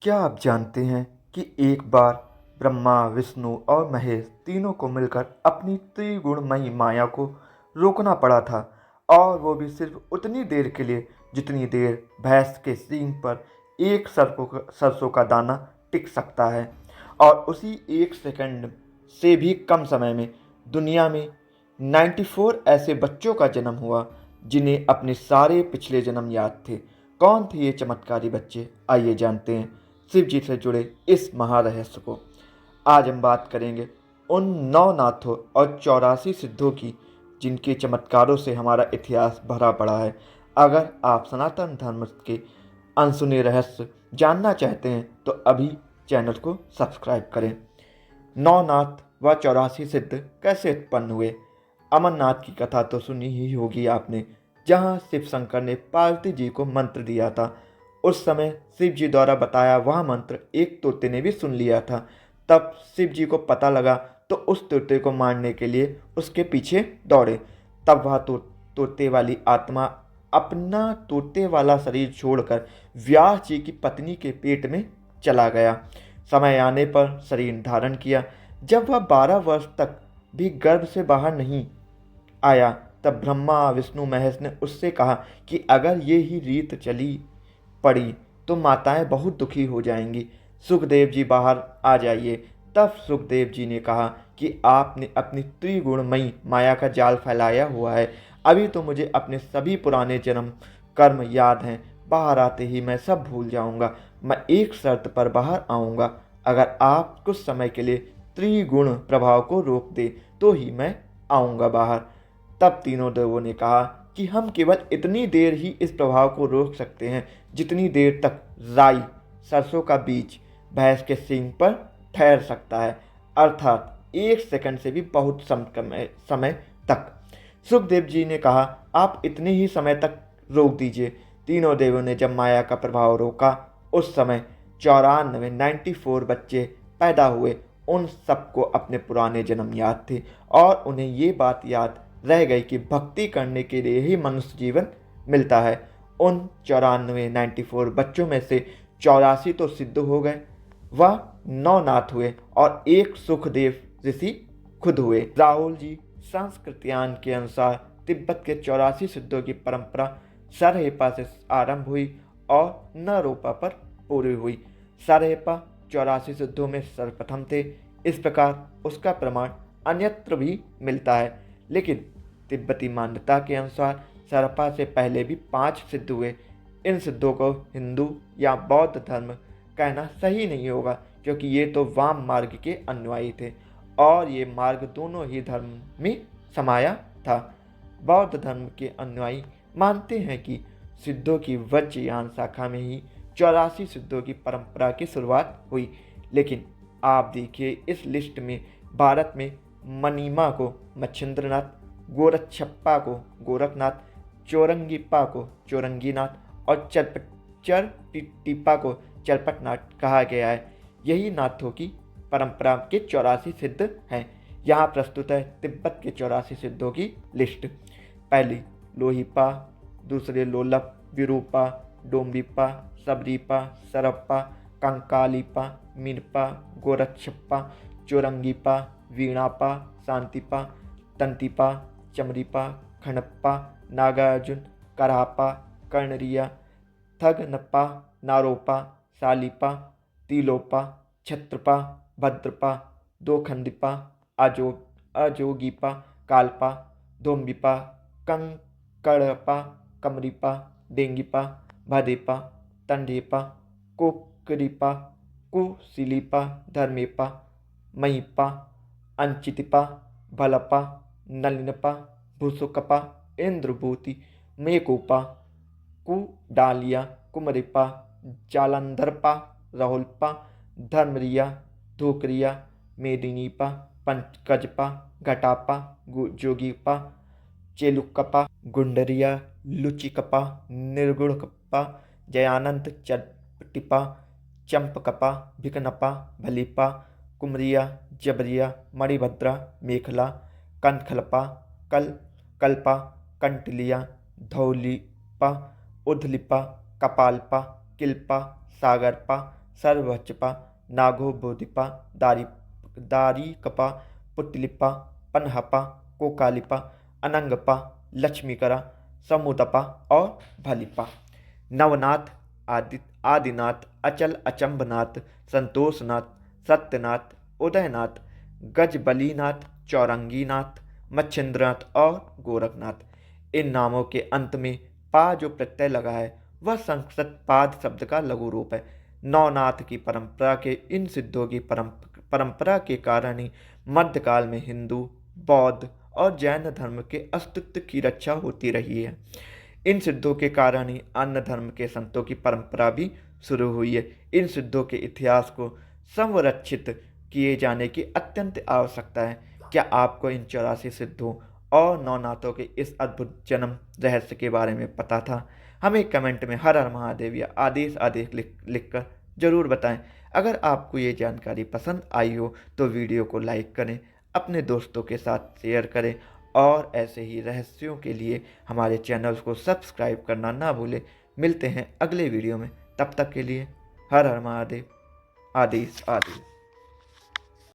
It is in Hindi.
क्या आप जानते हैं कि एक बार ब्रह्मा, विष्णु और महेश तीनों को मिलकर अपनी त्रिगुणमयी माया को रोकना पड़ा था, और वो भी सिर्फ उतनी देर के लिए जितनी देर भैंस के सींग पर एक सरसों का दाना टिक सकता है। और उसी एक सेकंड से भी कम समय में दुनिया में 94 ऐसे बच्चों का जन्म हुआ जिन्हें अपने सारे पिछले जन्म याद थे। कौन थे ये चमत्कारी बच्चे? आइए जानते हैं शिव जी से जुड़े इस महारहस्य को। आज हम बात करेंगे उन 9 नाथों और 84 सिद्धों की जिनके चमत्कारों से हमारा इतिहास भरा पड़ा है। अगर आप सनातन धर्म के अनसुने रहस्य जानना चाहते हैं तो अभी चैनल को सब्सक्राइब करें। 9 नाथ व 84 सिद्ध कैसे उत्पन्न हुए? अमरनाथ की कथा तो सुनी ही होगी आपने, जहाँ शिव शंकर ने पार्वती जी को मंत्र दिया था। उस समय शिव जी द्वारा बताया वह मंत्र एक तोते ने भी सुन लिया था। तब शिव जी को पता लगा तो उस तोते को मारने के लिए उसके पीछे दौड़े। तब वह तोते वाली आत्मा अपना तोते वाला शरीर छोड़कर व्यास जी की पत्नी के पेट में चला गया। समय आने पर शरीर धारण किया। जब वह 12 वर्ष तक भी गर्भ से बाहर नहीं आया, तब ब्रह्मा, विष्णु, महेश ने उससे कहा कि अगर ये ही रीत चली पड़ी तो माताएं बहुत दुखी हो जाएंगी। सुखदेव जी बाहर आ जाइए। तब सुखदेव जी ने कहा कि आपने अपनी त्रिगुणमयी माया का जाल फैलाया हुआ है। अभी तो मुझे अपने सभी पुराने जन्म कर्म याद हैं। बाहर आते ही मैं सब भूल जाऊंगा। मैं एक शर्त पर बाहर आऊंगा। अगर आप कुछ समय के लिए त्रिगुण प्रभाव को रोक दे तो ही मैं आऊंगा बाहर। तब तीनों देवों ने कहा कि हम केवल इतनी देर ही इस प्रभाव को रोक सकते हैं जितनी देर तक राई, सरसों का बीज, भैंस के सींग पर ठहर सकता है, अर्थात एक सेकंड से भी बहुत समय तक। सुखदेव जी ने कहा आप इतने ही समय तक रोक दीजिए। तीनों देवों ने जब माया का प्रभाव रोका, उस समय 94 बच्चे पैदा हुए। उन सबको अपने पुराने जन्म याद थे और उन्हें ये बात याद रह गई कि भक्ति करने के लिए ही मनुष्य जीवन मिलता है। उन 94 बच्चों में से 84 तो सिद्ध हो गए, वह 9 नाथ हुए और एक सुखदेव ऋषि खुद हुए। राहुल जी संस्कृत्यान के अनुसार तिब्बत के 84 सिद्धों की परंपरा सरहेपा से आरंभ हुई और नरोपा पर पूरी हुई। सरहेपा 84 सिद्धों में सर्वप्रथम थे। इस प्रकार उसका प्रमाण अन्यत्र भी मिलता है, लेकिन तिब्बती मान्यता के अनुसार सरपा से पहले भी 5 सिद्ध हुए। इन सिद्धों को हिंदू या बौद्ध धर्म कहना सही नहीं होगा, क्योंकि ये तो वाम मार्ग के अनुयायी थे और ये मार्ग दोनों ही धर्म में समाया था। बौद्ध धर्म के अनुयायी मानते हैं कि सिद्धों की वज्रयान शाखा में ही 84 सिद्धों की परंपरा की शुरुआत हुई। लेकिन आप देखिए इस लिस्ट में भारत में मनीमा को मच्छिंद्रनाथ, गोरक्षप्पा को गोरखनाथ, चौरंगीपा को चौरंगीनाथ और चरटिप्पा को चरपटनाथ कहा गया है। यही नाथों की परंपरा के 84 सिद्ध हैं। यहाँ प्रस्तुत है तिब्बत के 84 सिद्धों की लिस्ट। पहली लोहिपा, दूसरे लोलप, विरूपा, डोम्बिपा, सबरीपा, सरप्पा, कंकालीपा, मीनपा, गोरक्षप्पा, चौरंगीपा, वीणापा, शांतिपा, तंतिपा, चमरीपा, खंडप्पा, नागार्जुन, करापा, कर्णरिया, थगनपा, नारोपा, सालीपा, तिलोपा, छत्रपा, भद्रपा, दोखंदिपा, अजोगीपा, कालपा, धोम्बिपा, कंकड़पा, कमरीपा, डेंगीपा, भदेपा, तंडेपा, कोकरीपा, कुशिलीपा, धर्मेपा, महिपा, अंचितिपा, भलपा, नलिनपा, भूसुकपा, इंद्रभूति, मेकोपा, कुडालिया, कुमरिपा, जालंधरपा, राहुलपा, धर्मरिया, धोकरिया, मेदिनीपा, पंकजपा, घटापा, जोगीपा, चेलुकपा, गुंडरिया, लुचिकपा, निर्गुणकपा, जयानंद, चपटिपा, चंपकपा, भिकनपा, भलीपा, कुमरिया, जबरिया, मणिभद्रा, मेखला, कनखलपा, कल्पा, कंटलिया, धौलिपा, उधलिपा, कपालपा, किल्पा, सागरपा, सर्वचपा, नागो बोधिपा, दारिकपा, पुतलिपा, पनहपा, कोकालिपा, अनंगपा, लक्ष्मीकरा, समुदपा और भलिपा। नवनाथ, आदिनाथ, अचल अचंबनाथ, संतोषनाथ, सत्यनाथ, उदयनाथ, गजबलीनाथ, चौरंगीनाथ, मच्छिंद्रनाथ और गोरखनाथ। इन नामों के अंत में पा जो प्रत्यय लगा है वह संस्कृत पाद शब्द का लघु रूप है। नवनाथ की परंपरा के इन सिद्धों की परंपरा के कारण ही मध्यकाल में हिंदू, बौद्ध और जैन धर्म के अस्तित्व की रक्षा होती रही है। इन सिद्धों के कारण ही अन्य धर्म के संतों की परंपरा भी शुरू हुई है। इन सिद्धों के इतिहास को संरक्षित किए जाने की अत्यंत आवश्यकता है। क्या आपको इन 84 सिद्धों और नवनाथों के इस अद्भुत जन्म रहस्य के बारे में पता था? हमें कमेंट में हर हर महादेव या आदेश आदेश लिखकर ज़रूर बताएं। अगर आपको ये जानकारी पसंद आई हो तो वीडियो को लाइक करें, अपने दोस्तों के साथ शेयर करें और ऐसे ही रहस्यों के लिए हमारे चैनल को सब्सक्राइब करना ना भूलें। मिलते हैं अगले वीडियो में, तब तक के लिए हर हर महादेव, आदेश आदेश।